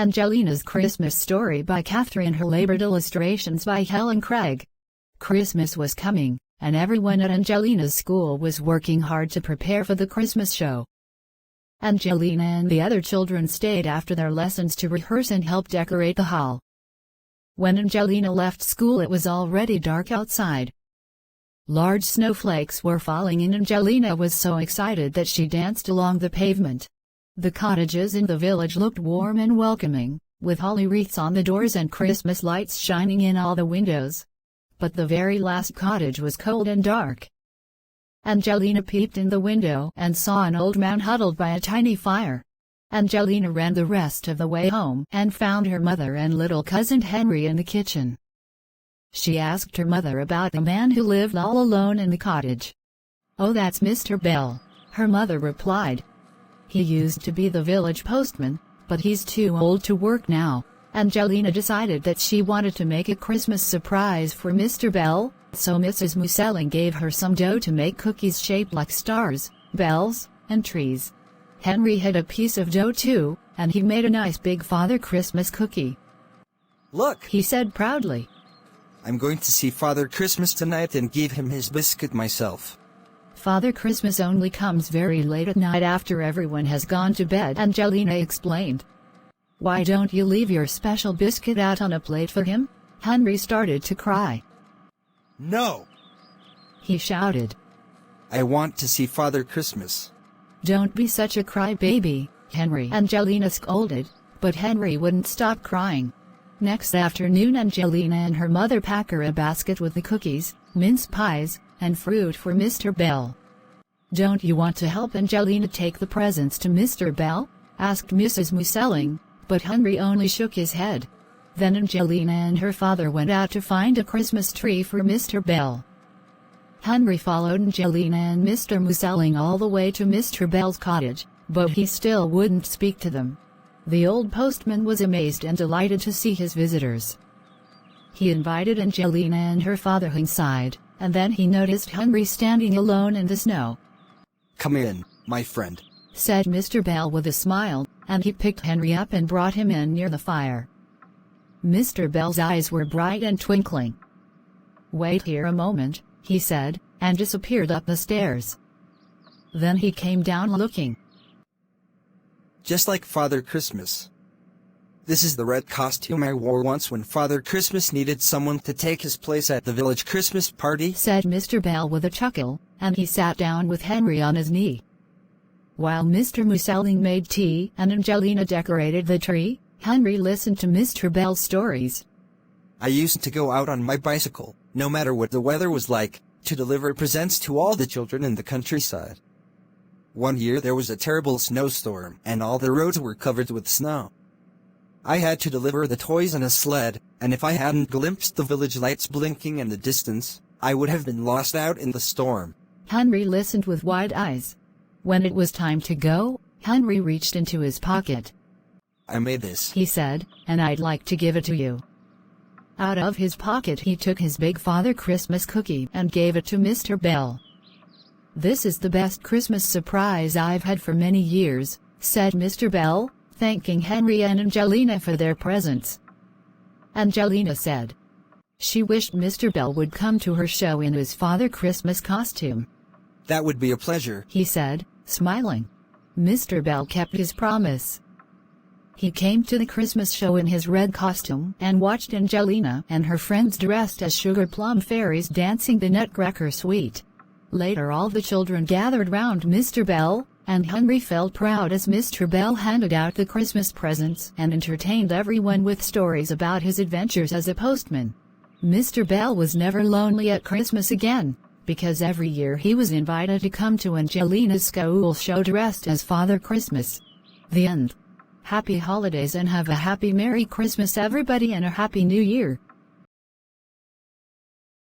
Angelina's Christmas Story by Catherine Herlabored, illustrations by Helen Craig. Christmas was coming, and everyone at Angelina's school was working hard to prepare for the Christmas show. Angelina and the other children stayed after their lessons to rehearse and help decorate the hall. When Angelina left school, it was already dark outside. Large snowflakes were falling and Angelina was so excited that she danced along the pavement. The cottages in the village looked warm and welcoming, with holly wreaths on the doors and Christmas lights shining in all the windows. But the very last cottage was cold and dark. Angelina peeped in the window and saw an old man huddled by a tiny fire. Angelina ran the rest of the way home and found her mother and little cousin Henry in the kitchen. She asked her mother about the man who lived all alone in the cottage. "Oh, that's Mr. Bell," her mother replied. "He used to be the village postman, but he's too old to work now." Angelina decided that she wanted to make a Christmas surprise for Mr. Bell, so Mrs. Muselling gave her some dough to make cookies shaped like stars, bells, and trees. Henry had a piece of dough too, and he made a nice big Father Christmas cookie. "Look," he said proudly. "I'm going to see Father Christmas tonight and give him his biscuit myself." Father Christmas only comes very late at night after everyone has gone to bed, Angelina explained. "Why don't you leave your special biscuit out on a plate for him?" Henry started to cry. "No!" he shouted. "I want to see Father Christmas." "Don't be such a crybaby, Henry," Angelina scolded, but Henry wouldn't stop crying. Next afternoon, Angelina and her mother packed her a basket with the cookies, mince pies, and fruit for Mr. Bell. "Don't you want to help Angelina take the presents to Mr. Bell?" asked Mrs. Muselling, but Henry only shook his head. Then Angelina and her father went out to find a Christmas tree for Mr. Bell. Henry followed Angelina and Mr. Muselling all the way to Mr. Bell's cottage, but he still wouldn't speak to them. The old postman was amazed and delighted to see his visitors. He invited Angelina and her father inside, and then he noticed Henry standing alone in the snow. "Come in, my friend," said Mr. Bell with a smile, and he picked Henry up and brought him in near the fire. Mr. Bell's eyes were bright and twinkling. "Wait here a moment," he said, and disappeared up the stairs. Then he came down looking just like Father Christmas. "This is the red costume I wore once when Father Christmas needed someone to take his place at the village Christmas party," said Mr. Bell with a chuckle, and he sat down with Henry on his knee. While Mr. Muselling made tea and Angelina decorated the tree, Henry listened to Mr. Bell's stories. "I used to go out on my bicycle, no matter what the weather was like, to deliver presents to all the children in the countryside. One year there was a terrible snowstorm, and all the roads were covered with snow. I had to deliver the toys on a sled, and if I hadn't glimpsed the village lights blinking in the distance, I would have been lost out in the storm." Henry listened with wide eyes. When it was time to go, Henry reached into his pocket. "I made this," he said, "and I'd like to give it to you." Out of his pocket he took his big Father Christmas cookie and gave it to Mr. Bell. "This is the best Christmas surprise I've had for many years," said Mr. Bell, thanking Henry and Angelina for their presents. Angelina said she wished Mr. Bell would come to her show in his Father Christmas costume. "That would be a pleasure," he said, smiling. Mr. Bell kept his promise. He came to the Christmas show in his red costume and watched Angelina and her friends dressed as sugar plum fairies dancing the Nutcracker Suite. Later all the children gathered round Mr. Bell, and Henry felt proud as Mr. Bell handed out the Christmas presents and entertained everyone with stories about his adventures as a postman. Mr. Bell was never lonely at Christmas again, because every year he was invited to come to Angelina's school show dressed as Father Christmas. The end. Happy holidays and have a happy Merry Christmas everybody, and a Happy New Year.